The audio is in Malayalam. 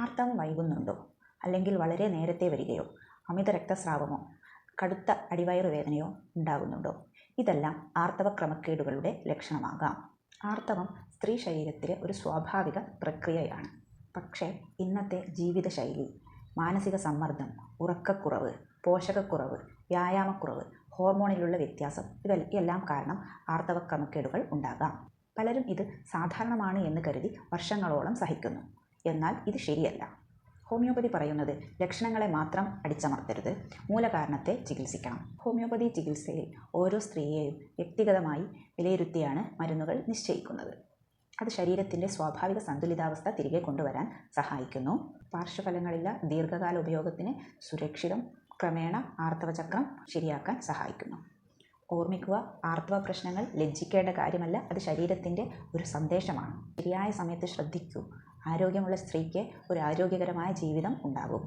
ആർത്തവം വൈകുന്നുണ്ടോ, അല്ലെങ്കിൽ വളരെ നേരത്തെ വരികയോ, അമിത രക്തസ്രാവമോ കടുത്ത അടിവയറ് വേദനയോ ഉണ്ടാകുന്നുണ്ടോ? ഇതെല്ലാം ആർത്തവ ക്രമക്കേടുകളുടെ ലക്ഷണമാകാം. ആർത്തവം സ്ത്രീ ശരീരത്തിലെ ഒരു സ്വാഭാവിക പ്രക്രിയയാണ്. പക്ഷേ ഇന്നത്തെ ജീവിതശൈലി, മാനസിക സമ്മർദ്ദം, ഉറക്കക്കുറവ്, പോഷകക്കുറവ്, വ്യായാമക്കുറവ്, ഹോർമോണിലുള്ള വ്യത്യാസം ഇവയെല്ലാം കാരണം ആർത്തവ ക്രമക്കേടുകൾ ഉണ്ടാകാം. പലരും ഇത് സാധാരണമാണ് എന്ന് കരുതി വർഷങ്ങളോളം സഹിക്കുന്നു. എന്നാൽ ഇത് ശരിയല്ല. ഹോമിയോപ്പതി പറയുന്നത് ലക്ഷണങ്ങളെ മാത്രം അടിച്ചമർത്തരുത്, മൂലകാരണത്തെ ചികിത്സിക്കണം. ഹോമിയോപ്പതി ചികിത്സയിൽ ഓരോ സ്ത്രീയെയും വ്യക്തിഗതമായി വിലയിരുത്തിയാണ് മരുന്നുകൾ നിശ്ചയിക്കുന്നത്. അത് ശരീരത്തിൻ്റെ സ്വാഭാവിക സന്തുലിതാവസ്ഥ തിരികെ കൊണ്ടുവരാൻ സഹായിക്കുന്നു. പാർശ്വഫലങ്ങളില്ല ദീർഘകാല ഉപയോഗത്തിന് സുരക്ഷിതം, ക്രമേണ ആർത്തവചക്രം ശരിയാക്കാൻ സഹായിക്കുന്നു. ഓർമ്മിക്കുക, ആർത്തവ പ്രശ്നങ്ങൾ ലജ്ജിക്കേണ്ട കാര്യമല്ല, അത് ശരീരത്തിൻ്റെ ഒരു സന്ദേശമാണ്. ശരിയായ സമയത്ത് ശ്രദ്ധിക്കൂ. ആരോഗ്യമുള്ള സ്ത്രീക്ക് ഒരു ആരോഗ്യകരമായ ജീവിതം ഉണ്ടാകും.